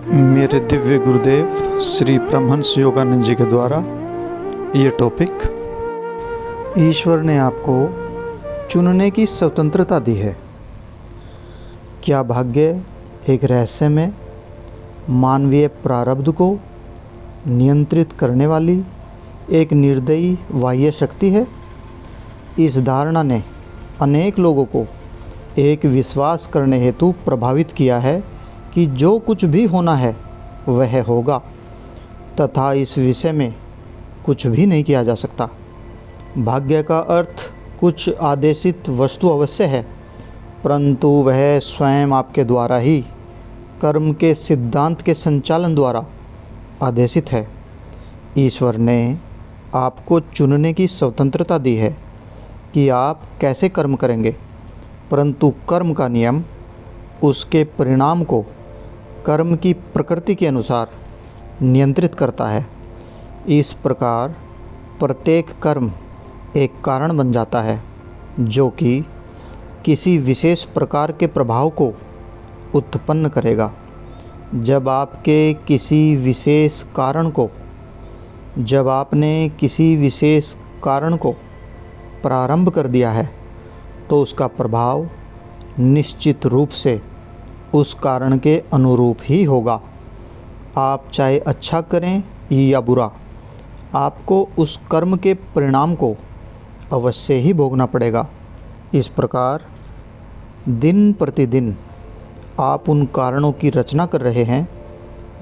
मेरे दिव्य गुरुदेव श्री परमहंस योगानंद जी के द्वारा ये टॉपिक, ईश्वर ने आपको चुनने की स्वतंत्रता दी है। क्या भाग्य एक रहस्य में मानवीय प्रारब्ध को नियंत्रित करने वाली एक निर्दयी बाह्य शक्ति है? इस धारणा ने अनेक लोगों को एक विश्वास करने हेतु प्रभावित किया है कि जो कुछ भी होना है वह होगा तथा इस विषय में कुछ भी नहीं किया जा सकता। भाग्य का अर्थ कुछ आदेशित वस्तु अवश्य है, परंतु वह स्वयं आपके द्वारा ही कर्म के सिद्धांत के संचालन द्वारा आदेशित है। ईश्वर ने आपको चुनने की स्वतंत्रता दी है कि आप कैसे कर्म करेंगे, परंतु कर्म का नियम उसके परिणाम को कर्म की प्रकृति के अनुसार नियंत्रित करता है। इस प्रकार प्रत्येक कर्म एक कारण बन जाता है जो कि किसी विशेष प्रकार के प्रभाव को उत्पन्न करेगा। जब आपने किसी विशेष कारण को प्रारंभ कर दिया है तो उसका प्रभाव निश्चित रूप से उस कारण के अनुरूप ही होगा। आप चाहे अच्छा करें या बुरा, आपको उस कर्म के परिणाम को अवश्य ही भोगना पड़ेगा। इस प्रकार दिन प्रतिदिन आप उन कारणों की रचना कर रहे हैं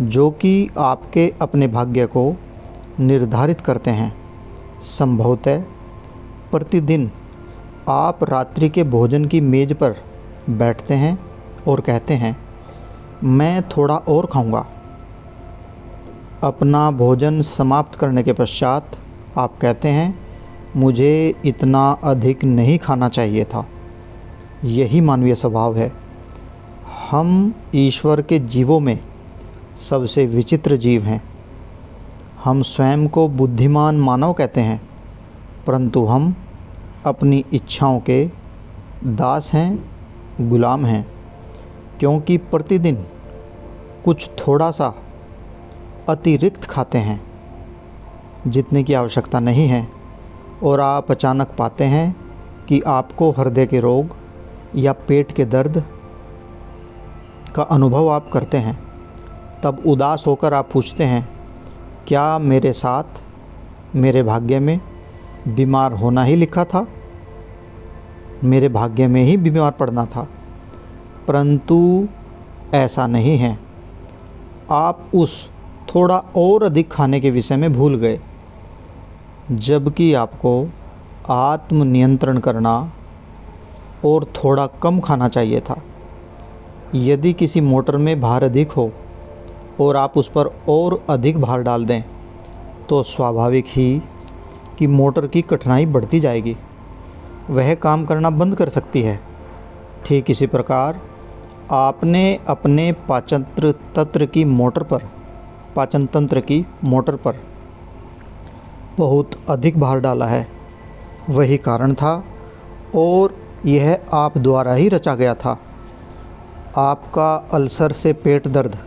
जो कि आपके अपने भाग्य को निर्धारित करते हैं। संभवतः प्रतिदिन आप रात्रि के भोजन की मेज़ पर बैठते हैं और कहते हैं, मैं थोड़ा और खाऊंगा। अपना भोजन समाप्त करने के पश्चात आप कहते हैं, मुझे इतना अधिक नहीं खाना चाहिए था। यही मानवीय स्वभाव है। हम ईश्वर के जीवों में सबसे विचित्र जीव हैं। हम स्वयं को बुद्धिमान मानव कहते हैं, परंतु हम अपनी इच्छाओं के दास हैं, गुलाम हैं, क्योंकि प्रतिदिन कुछ थोड़ा सा अतिरिक्त खाते हैं जितने की आवश्यकता नहीं है, और आप अचानक पाते हैं कि आपको हृदय के रोग या पेट के दर्द का अनुभव आप करते हैं। तब उदास होकर आप पूछते हैं, क्या मेरे साथ मेरे भाग्य में बीमार होना ही लिखा था? मेरे भाग्य में ही बीमार पड़ना था। परंतु ऐसा नहीं है। आप उस थोड़ा और अधिक खाने के विषय में भूल गए, जबकि आपको आत्म नियंत्रण करना और थोड़ा कम खाना चाहिए था। यदि किसी मोटर में भार अधिक हो और आप उस पर और अधिक भार डाल दें तो स्वाभाविक ही कि मोटर की कठिनाई बढ़ती जाएगी, वह काम करना बंद कर सकती है। ठीक इसी प्रकार आपने अपने पाचन तंत्र की मोटर पर बहुत अधिक भार डाला है। वही कारण था और यह आप द्वारा ही रचा गया था। आपका अल्सर से पेट दर्द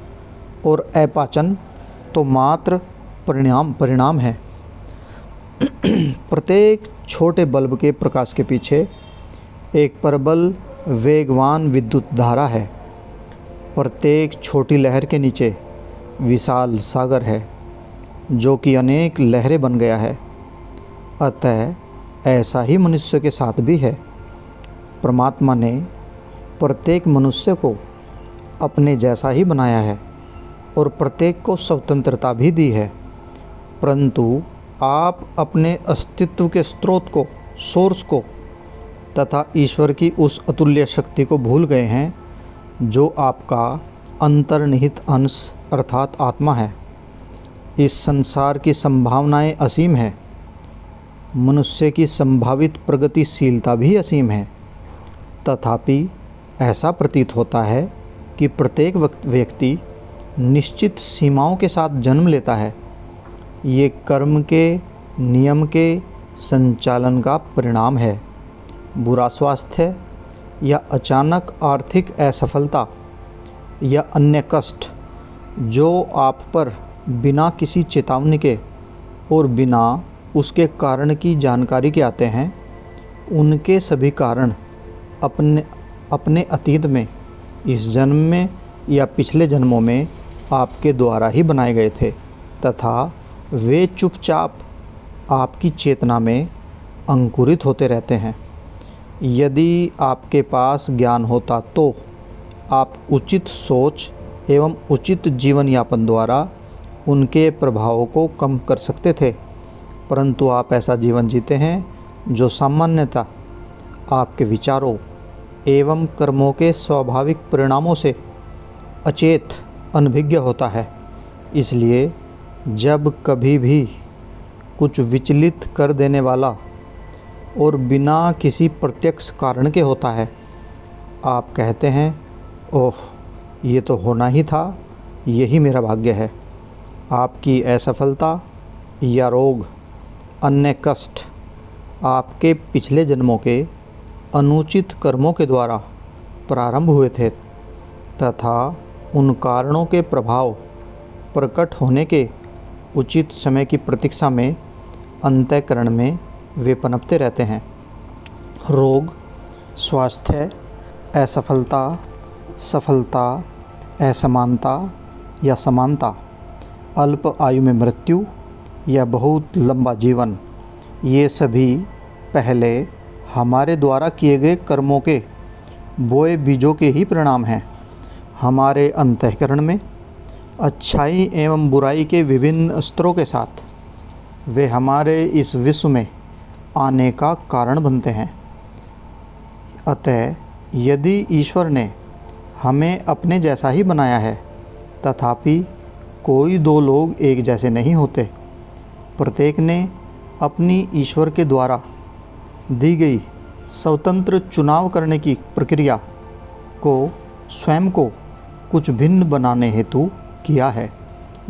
और अपाचन तो मात्र परिणाम है। प्रत्येक छोटे बल्ब के प्रकाश के पीछे एक प्रबल वेगवान विद्युत धारा है। प्रत्येक छोटी लहर के नीचे विशाल सागर है जो कि अनेक लहरें बन गया है। अतः ऐसा ही मनुष्य के साथ भी है। परमात्मा ने प्रत्येक मनुष्य को अपने जैसा ही बनाया है और प्रत्येक को स्वतंत्रता भी दी है, परंतु आप अपने अस्तित्व के स्रोत को, सोर्स को तथा ईश्वर की उस अतुल्य शक्ति को भूल गए हैं जो आपका अंतर्निहित अंश अर्थात आत्मा है। इस संसार की संभावनाएं असीम है। मनुष्य की संभावित प्रगतिशीलता भी असीम है। तथापि ऐसा प्रतीत होता है कि प्रत्येक व्यक्ति निश्चित सीमाओं के साथ जन्म लेता है। ये कर्म के नियम के संचालन का परिणाम है। बुरा स्वास्थ्य या अचानक आर्थिक असफलता या अन्य कष्ट जो आप पर बिना किसी चेतावनी के और बिना उसके कारण की जानकारी के आते हैं, उनके सभी कारण अपने अतीत में, इस जन्म में या पिछले जन्मों में आपके द्वारा ही बनाए गए थे तथा वे चुपचाप आपकी चेतना में अंकुरित होते रहते हैं। यदि आपके पास ज्ञान होता तो आप उचित सोच एवं उचित जीवन यापन द्वारा उनके प्रभावों को कम कर सकते थे, परंतु आप ऐसा जीवन जीते हैं जो सामान्यतः आपके विचारों एवं कर्मों के स्वाभाविक परिणामों से अचेत अनभिज्ञ होता है। इसलिए जब कभी भी कुछ विचलित कर देने वाला और बिना किसी प्रत्यक्ष कारण के होता है, आप कहते हैं, ओह, ये तो होना ही था, यही मेरा भाग्य है। आपकी असफलता या रोग, अन्य कष्ट आपके पिछले जन्मों के अनुचित कर्मों के द्वारा प्रारंभ हुए थे तथा उन कारणों के प्रभाव प्रकट होने के उचित समय की प्रतीक्षा में अंतःकरण में वे पनपते रहते हैं। रोग, स्वास्थ्य, असफलता, सफलता, असमानता या समानता, अल्प आयु में मृत्यु या बहुत लंबा जीवन, ये सभी पहले हमारे द्वारा किए गए कर्मों के बोए बीजों के ही परिणाम हैं। हमारे अंतःकरण में अच्छाई एवं बुराई के विभिन्न स्तरों के साथ वे हमारे इस विश्व में आने का कारण बनते हैं। अतः यदि ईश्वर ने हमें अपने जैसा ही बनाया है, तथापि कोई दो लोग एक जैसे नहीं होते। प्रत्येक ने अपनी ईश्वर के द्वारा दी गई स्वतंत्र चुनाव करने की प्रक्रिया को स्वयं को कुछ भिन्न बनाने हेतु किया है।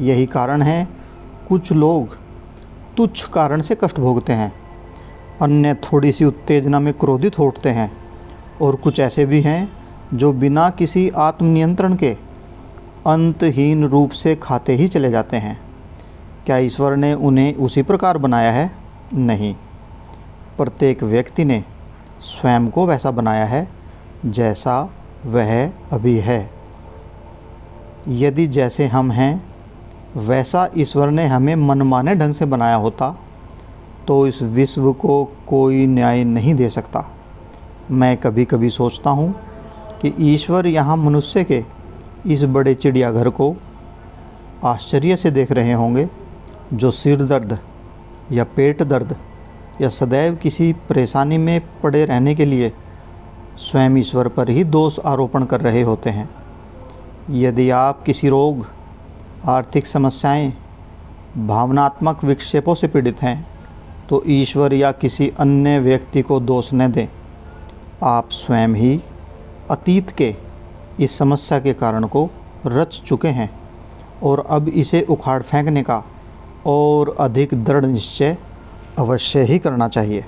यही कारण है कुछ लोग तुच्छ कारण से कष्ट भोगते हैं, अन्य थोड़ी सी उत्तेजना में क्रोधित हो उठते हैं, और कुछ ऐसे भी हैं जो बिना किसी आत्मनियंत्रण के अंतहीन रूप से खाते ही चले जाते हैं। क्या ईश्वर ने उन्हें उसी प्रकार बनाया है? नहीं, प्रत्येक व्यक्ति ने स्वयं को वैसा बनाया है जैसा वह अभी है। यदि जैसे हम हैं वैसा ईश्वर ने हमें मनमाने ढंग से बनाया होता तो इस विश्व को कोई न्याय नहीं दे सकता। मैं कभी कभी सोचता हूँ कि ईश्वर यहाँ मनुष्य के इस बड़े चिड़ियाघर को आश्चर्य से देख रहे होंगे, जो सिर दर्द या पेट दर्द या सदैव किसी परेशानी में पड़े रहने के लिए स्वयं ईश्वर पर ही दोष आरोपण कर रहे होते हैं। यदि आप किसी रोग, आर्थिक समस्याएं, भावनात्मक विक्षेपों से पीड़ित हैं तो ईश्वर या किसी अन्य व्यक्ति को दोष न दें। आप स्वयं ही अतीत के इस समस्या के कारण को रच चुके हैं और अब इसे उखाड़ फेंकने का और अधिक दृढ़ निश्चय अवश्य ही करना चाहिए।